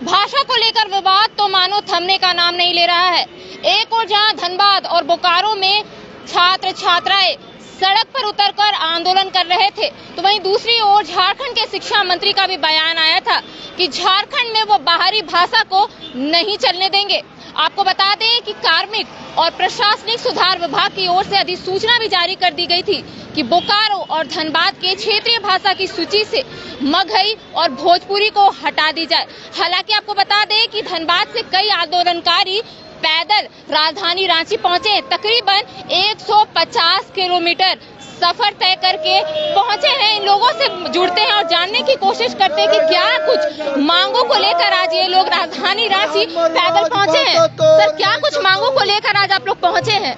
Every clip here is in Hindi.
भाषा को लेकर विवाद तो मानो थमने का नाम नहीं ले रहा है। एक और जहां धनबाद और बोकारो में छात्र छात्राएं सड़क पर उतरकर आंदोलन कर रहे थे, तो वहीं दूसरी ओर झारखंड के शिक्षा मंत्री का भी बयान आया था कि झारखंड में वो बाहरी भाषा को नहीं चलने देंगे। आपको बता दें कि कार्मिक और प्रशासनिक सुधार विभाग की ओर से अधिसूचना भी जारी कर दी गई थी कि बोकारो और धनबाद के क्षेत्रीय भाषा की सूची से मगही और भोजपुरी को हटा दी जाए। हालांकि आपको बता दें कि धनबाद से कई आंदोलनकारी पैदल राजधानी रांची पहुंचे। तकरीबन 150 किलोमीटर सफर तय करके पहुंचे हैं। इन लोगों से जुड़ते हैं और जानने की कोशिश करते हैं कि क्या कुछ मांगों को लेकर आज ये लोग राजधानी रांची पैदल पहुंचे हैं। सर, क्या कुछ मांगों को लेकर आज आप लोग पहुंचे हैं?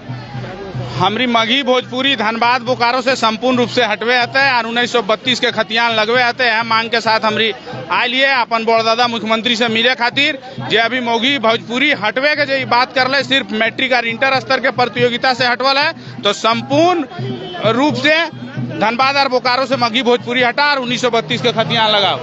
हमारी मगही भोजपुरी धनबाद बोकारो से संपूर्ण रूप से हटवे हते और 1932 के खतियान लगवे हते हैं। मांग के साथ हमारी आए लिए अपन बड़दादा मुख्यमंत्री से मिले खातिर जे अभी मगही भोजपुरी हटवे के जो बात कर ले सिर्फ मैट्रिक और इंटर स्तर के प्रतियोगिता से हटवल है, तो संपूर्ण रूप से धनबाद और बोकारो से मगही भोजपुरी हटा और 1932 के खतियान लगाओ।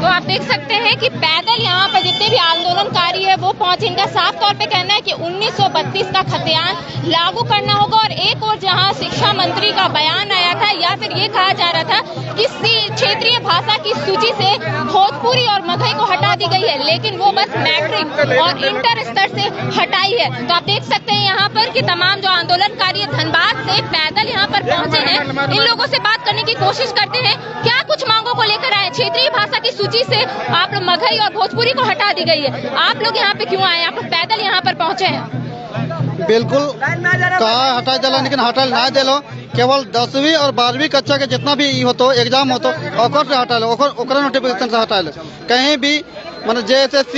तो आप देख सकते हैं कि पैदल यहाँ पर जितने भी आंदोलनकारी है वो पहुंचे। इनका साफ तौर पे कहना है कि 1932 का खतियान लागू करना होगा। और एक और जहां शिक्षा मंत्री का बयान आया था या फिर ये कहा जा रहा था कि क्षेत्रीय भाषा की सूची से भोजपुरी और मगही को हटा दी गई है, लेकिन वो बस मैट्रिक और इंटर स्तर से हटाई है। तो आप देख सकते हैं यहाँ पर कि तमाम जो आंदोलनकारी धनबाद से पैदल यहाँ पर पहुंचे हैं। इन लोगों से बात करने की कोशिश करते हैं क्या कुछ मांगों को लेकर आए। क्षेत्रीय भाषा की सूची से आप लोग मगही और भोजपुरी को हटा दी गई है, आप लोग यहाँ पे क्यों आए? आप लोग पैदल यहाँ पर पहुंचे हैं। बिल्कुल कहा हटा दिला, लेकिन हटा ना दिलो। केवल 10वीं और 12वीं कक्षा के जितना भी हो तो एग्जाम हो तो ओकर से हटा लो, ओकर नोटिफिकेशन से हटा लो। कहीं भी मतलब JSSC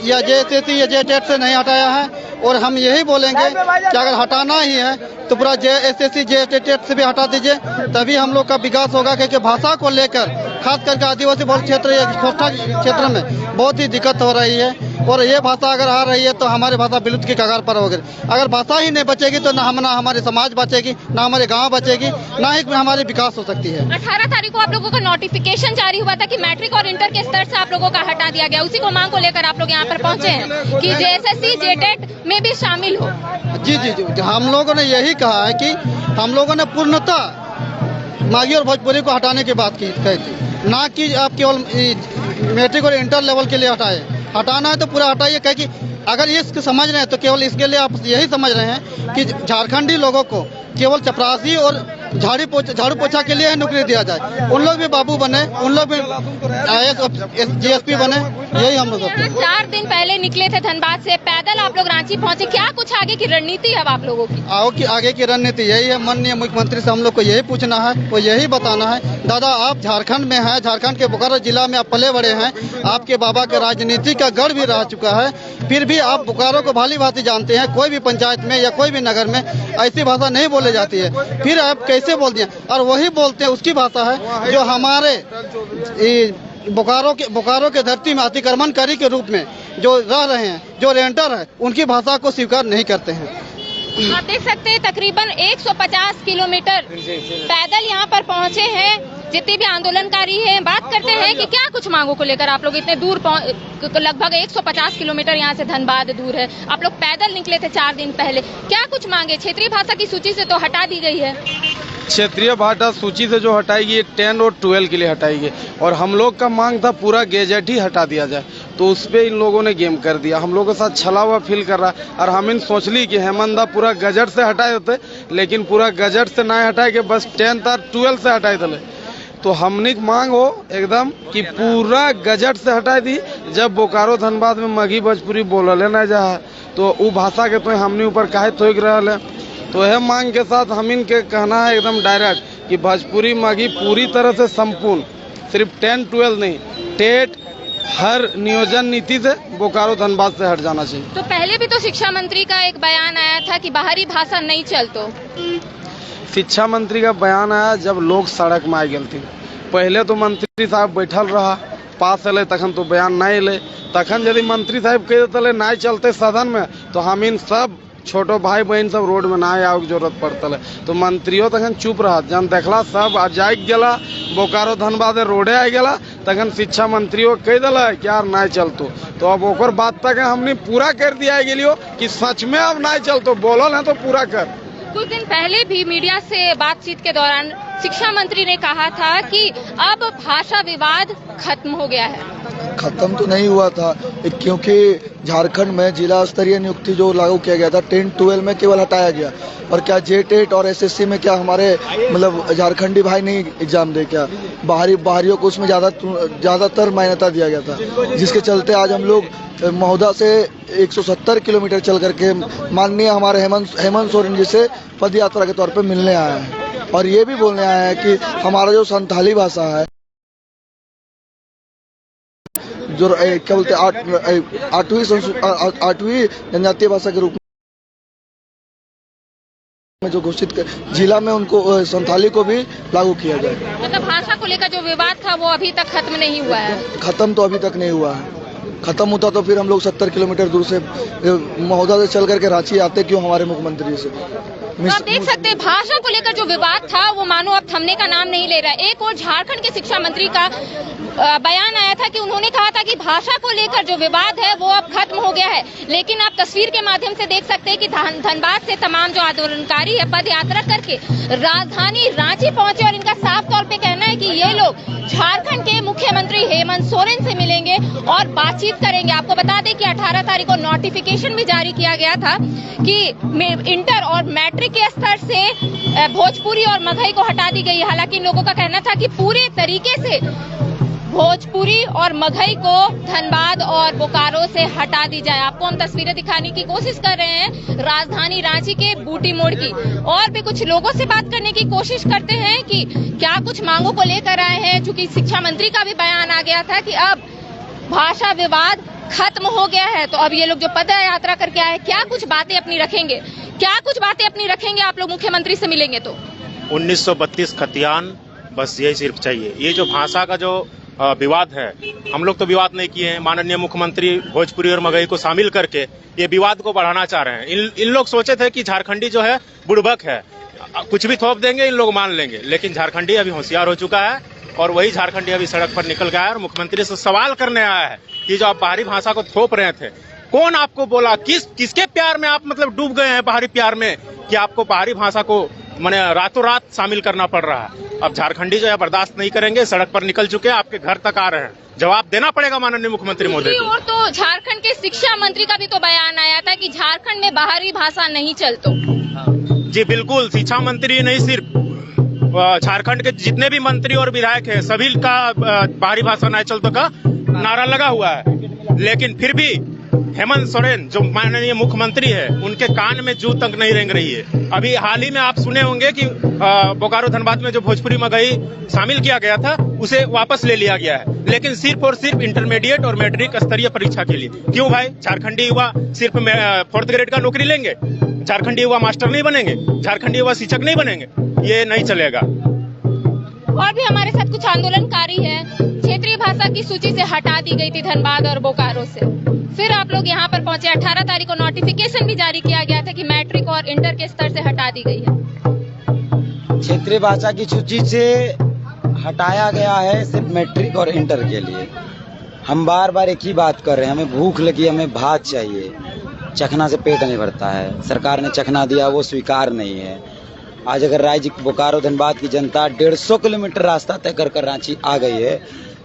या JSSC या JTET से नहीं हटाया है। और हम यही बोलेंगे कि अगर हटाना ही है तो पूरा JSSC JTET से भी हटा दीजिए, तभी हम लोग का विकास होगा। क्योंकि भाषा को लेकर खास करके आदिवासी बहुल क्षेत्र या छोटा क्षेत्र में बहुत ही दिक्कत हो रही है। और ये भाषा अगर आ रही है तो हमारी भाषा विलुप्त की कगार पर होगी। अगर भाषा ही नहीं बचेगी तो ना हमारी समाज बचेगी, ना हमारे गांव बचेगी, ना ही हमारी विकास हो सकती है। 18 तारीख को आप लोगों का नोटिफिकेशन जारी हुआ था कि मैट्रिक और इंटर के स्तर से आप लोगों का हटा दिया गया। उसी को मांग को लेकर आप लोग यहाँ पर पहुंचे हैं कि JSSC JTET में भी शामिल हो। जी जी जी, हम लोगों ने यही कहा है कि हम लोगों ने पूर्णतः मगही और भोजपुरी को हटाने की बात की थी, ना कि आप केवल मैट्रिक और इंटर लेवल के लिए हटाना है तो पूरा हटाइए। कहे कि अगर ये समझ रहे हैं तो केवल इसके लिए आप यही समझ रहे हैं कि झारखंडी लोगों को केवल चपरासी और झाड़ू पोछा के लिए नौकरी दिया जाए। उन लोग भी बाबू बने, उन लोग भी IAS GSP बने, यही हम लोग करते हैं। 4 दिन पहले निकले थे धनबाद से पैदल, आप लोग रांची पहुंचे। क्या कुछ आगे की रणनीति है अब आप लोगों की? आगे की रणनीति यही है, माननीय मुख्यमंत्री से हम लोग को यही पूछना है, वो यही बताना है। दादा आप झारखंड में हैं, झारखंड के बोकारो जिला में आप पले बड़े हैं, आपके बाबा के राजनीति का गढ़ भी रह चुका है, फिर भी आप बोकारो को भली भांति जानते हैं। कोई भी पंचायत में या कोई भी नगर में ऐसी भाषा नहीं बोली जाती है, फिर आप कैसे बोल दिए? और वही बोलते हैं उसकी भाषा है जो हमारे बोकारो के धरती में अतिक्रमणकारी के रूप में जो रह रहे हैं, जो रेंटर है, उनकी भाषा को स्वीकार नहीं करते हैं। आप देख सकते हैं तकरीबन 150 किलोमीटर पैदल यहाँ पर पहुँचे हैं जितने भी आंदोलनकारी हैं। बात करते हैं कि क्या कुछ मांगों को लेकर आप लोग इतने दूर लगभग 150 किलोमीटर यहाँ से धनबाद दूर है, आप लोग पैदल निकले थे 4 दिन पहले। क्या कुछ मांगे? क्षेत्रीय भाषा की सूची से तो हटा दी गई है। क्षेत्रीय भाषा सूची से जो हटाएगी 10 और 12 के लिए हटाएगी, और हम लोग का मांग था पूरा गैजेट ही हटा दिया जाए, तो उस पर इन लोगों ने गेम कर दिया। हम लोगों के साथ छला हुआ फील कर रहा। और हम इन सोच ली कि हेमंदा पूरा गजट से हटाए होते, लेकिन पूरा गजट से ना हटाए के बस 10th और 12 से हटाए थे। तो हमने मांग हो एकदम कि पूरा गजट से हटाई दी। जब बोकारो धनबाद में मगही भोजपुरी बोलले ना जा तो वो भाषा के तो हमने ऊपर काहे थोक रहा है। तो यह मांग के साथ हम इनके कहना है एकदम डायरेक्ट कि भोजपुरी मगही पूरी तरह से संपूर्ण, सिर्फ 10-12 नहीं, टेट हर नियोजन नीति से बोकारो धनबाद से हट जाना चाहिए। तो पहले भी तो शिक्षा मंत्री का एक बयान आया था कि बाहरी भाषा नहीं चल। तो शिक्षा मंत्री का बयान आया जब लोग सड़क में आ गए थे। पहले तो मंत्री साहब बैठल रहा, पास अले तखन तो बयान नहीं अले। तखन यदि मंत्री साहब कह देते नहीं चलते सदन में तो हम इन सब छोटो भाई बहन सब रोड में ना आवे की जरूरत पड़ता है। तो मंत्रियों तखन चुप रहा, जन देखला सब जाग गला बोकारो धनबाद रोडे आ गला, तखन शिक्षा मंत्रियों कह दिला कि यार ना चलतो। तो अब ओकर बात तक हमने पूरा कर दिया गेलियो कि सच में अब ना चलतो, बोलल है तो पूरा कर। कुछ दिन पहले भी मीडिया से बातचीत के दौरान शिक्षा मंत्री ने कहा था कि अब भाषा विवाद खत्म हो गया है। खत्म तो नहीं हुआ था, क्योंकि झारखंड में जिला स्तरीय नियुक्ति जो लागू किया गया था 10-12 में केवल हटाया गया। और क्या JTET और SSC में क्या हमारे मतलब झारखंडी भाई नहीं एग्जाम दे, क्या बाहरियों को उसमें ज़्यादातर मान्यता दिया गया था, जिसके चलते आज हम लोग महोदा से 170 किलोमीटर चल करके माननीय हमारे हेमंत सोरेन जी से पद यात्रा के तौर पे मिलने आए हैं। और ये भी बोलने आए हैं कि हमारा जो संथाली भाषा है, जो क्या बोलते हैं 8वीं जनजातीय भाषा के रूप में जो घोषित जिला में उनको संथाली को भी लागू किया जाए। मतलब भाषा को लेकर जो विवाद था वो अभी तक खत्म नहीं हुआ है। खत्म तो अभी तक नहीं हुआ है। खत्म होता तो फिर हम लोग 70 किलोमीटर दूर से महोदा से चल करके रांची आते क्यों हमारे मुख्यमंत्री से। तो आप देख सकते हैं भाषा को लेकर जो विवाद था वो मानो अब थमने का नाम नहीं ले रहा है। एक और झारखंड के शिक्षा मंत्री का बयान आया था कि उन्होंने कहा था कि भाषा को लेकर जो विवाद है वो अब खत्म हो गया है। लेकिन आप तस्वीर के माध्यम से देख सकते हैं कि धनबाद से तमाम जो आंदोलनकारी है पद यात्रा करके राजधानी रांची पहुंचे और इनका साफ तौर पे कहना है कि ये लोग झारखंड के मुख्यमंत्री हेमंत सोरेन से मिलेंगे और बातचीत करेंगे। आपको बता दें कि 18 तारीख को नोटिफिकेशन भी जारी किया गया था कि इंटर और मैट्रिक के स्तर से भोजपुरी और मगही को हटा दी गई है। हालांकि इन लोगों का कहना था कि पूरे तरीके से भोजपुरी और मगही को धनबाद और बोकारो से हटा दी जाए। आपको हम तस्वीरें दिखाने की कोशिश कर रहे हैं राजधानी रांची के बूटी मोड़ की। और भी कुछ लोगों से बात करने की कोशिश करते हैं कि क्या कुछ मांगों को लेकर आए हैं। चूंकि शिक्षा मंत्री का भी बयान आ गया था कि अब भाषा विवाद खत्म हो गया है, तो अब ये लोग जो पद यात्रा करके आए क्या कुछ बातें अपनी रखेंगे, आप लोग मुख्यमंत्री से मिलेंगे तो 1932 खतियान बस यही सिर्फ चाहिए। ये जो भाषा का जो विवाद है, हम लोग तो विवाद नहीं किए हैं। माननीय मुख्यमंत्री भोजपुरी और मगही को शामिल करके ये विवाद को बढ़ाना चाह रहे हैं। इन लोग सोचे थे कि झारखंडी जो है बुड़बक है, कुछ भी थोप देंगे इन लोग मान लेंगे। लेकिन झारखंडी अभी होशियार हो चुका है और वही झारखंडी अभी सड़क पर निकल गया है और मुख्यमंत्री से सवाल करने आया है कि जो आप बाहरी भाषा को थोप रहे थे, कौन आपको बोला, किसके प्यार में आप मतलब डूब गए हैं बाहरी प्यार में कि आपको बाहरी भाषा को माने रातों रात शामिल करना पड़ रहा है। अब झारखंडी जो है बर्दाश्त नहीं करेंगे, सड़क पर निकल चुके हैं, आपके घर तक आ रहे हैं। जवाब देना पड़ेगा माननीय मुख्यमंत्री महोदय को। और तो झारखंड के शिक्षा मंत्री का भी तो बयान आया था कि झारखंड में बाहरी भाषा नहीं चलतो। जी बिल्कुल, शिक्षा मंत्री नहीं सिर्फ झारखंड के जितने भी मंत्री और विधायक है सभी का बाहरी भाषा नहीं चलतो का नारा लगा हुआ है। लेकिन फिर भी हेमंत सोरेन जो माननीय मुख्यमंत्री है उनके कान में जू तक नहीं रेंग रही है। अभी हाल ही में आप सुने होंगे कि बोकारो धनबाद में जो भोजपुरी मगही शामिल किया गया था उसे वापस ले लिया गया है, लेकिन सिर्फ और सिर्फ इंटरमीडिएट और मैट्रिक स्तरीय परीक्षा के लिए। क्यों भाई? झारखंडी युवा सिर्फ 4th ग्रेड का नौकरी लेंगे? झारखंडी युवा मास्टर नहीं बनेंगे? झारखंडी युवा शिक्षक नहीं बनेंगे? ये नहीं चलेगा। और भी हमारे साथ कुछ आंदोलनकारी हैं। क्षेत्रीय भाषा की सूची से हटा दी गई थी धनबाद और बोकारो से, फिर आप लोग यहाँ पर पहुंचे। 18 तारीख को नोटिफिकेशन भी जारी किया गया था कि मैट्रिक और इंटर के स्तर से हटा दी गई है। क्षेत्रीय भाषा की सूची से हटाया गया है सिर्फ मैट्रिक और इंटर के लिए। हम बार बार एक ही बात कर रहे हैं, हमें भूख लगी, हमें भात चाहिए। चखना से पेट नहीं भरता है। सरकार ने चखना दिया, वो स्वीकार नहीं है। आज अगर राज्य बोकारो धनबाद की जनता 150 किलोमीटर रास्ता तय कर रांची आ गई है,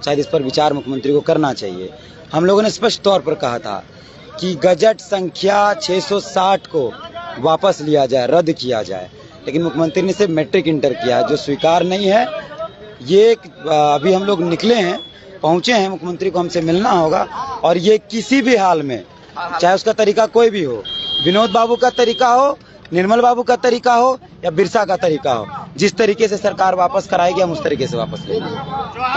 शायद इस पर विचार मुख्यमंत्री को करना चाहिए। हम लोगों ने स्पष्ट तौर पर कहा था कि गजट संख्या 660 को वापस लिया जाए, रद्द किया जाए, लेकिन मुख्यमंत्री ने सिर्फ मैट्रिक इंटर किया, जो स्वीकार नहीं है। ये अभी हम लोग निकले हैं, पहुंचे हैं, मुख्यमंत्री को हमसे मिलना होगा। और ये किसी भी हाल में, चाहे उसका तरीका कोई भी हो, विनोद बाबू का तरीका हो, निर्मल बाबू का तरीका हो या बिरसा का तरीका हो, जिस तरीके से सरकार वापस कराएगी हम उस तरीके से वापस लेंगे। तो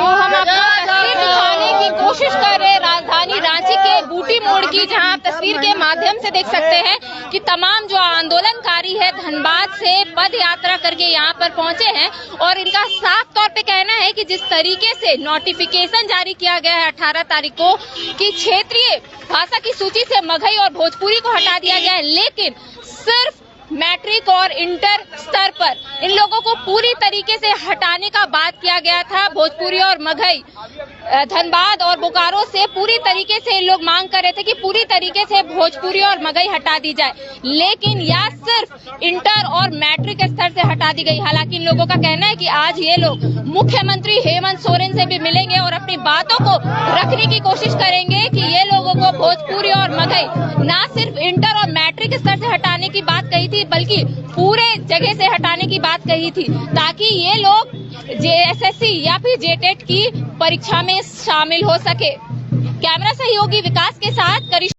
हम आपको तस्वीर दिखाने की कोशिश कर रहे हैं राजधानी रांची के बूटी मोड़ की, जहां आप तस्वीर के माध्यम से देख सकते हैं कि तमाम जो आंदोलनकारी है धनबाद से पद यात्रा करके यहाँ पर पहुंचे हैं। और इनका साफ तौर पे कहना है कि जिस तरीके से नोटिफिकेशन जारी किया गया है 18 तारीख को कि क्षेत्रीय भाषा की सूची से मगही और भोजपुरी को हटा दिया गया है, लेकिन सिर्फ मैट्रिक और इंटर स्तर पर इन लोगों को पूरी तरीके से हटाने का बात किया गया था। भोजपुरी और मगही, धनबाद और बोकारो से पूरी तरीके से लोग मांग कर रहे थे कि पूरी तरीके से भोजपुरी और मगही हटा दी जाए, लेकिन यह सिर्फ इंटर और मैट्रिक स्तर से हटा दी गई। हालांकि इन लोगों का कहना है कि आज ये लोग मुख्यमंत्री हेमंत सोरेन से भी मिलेंगे और अपनी बातों को रखने की कोशिश करेंगे कि ये लोगों को भोजपुरी और मगही ना सिर्फ इंटर और मैट्रिक स्तर से हटाने की बात कही थी, बल्कि पूरे जगह से हटाने की बात कही थी, ताकि ये लोग एसएससी या फिर जेटेट की परीक्षा में शामिल हो सके। कैमरा सहयोगी विकास के साथ करिश्मा।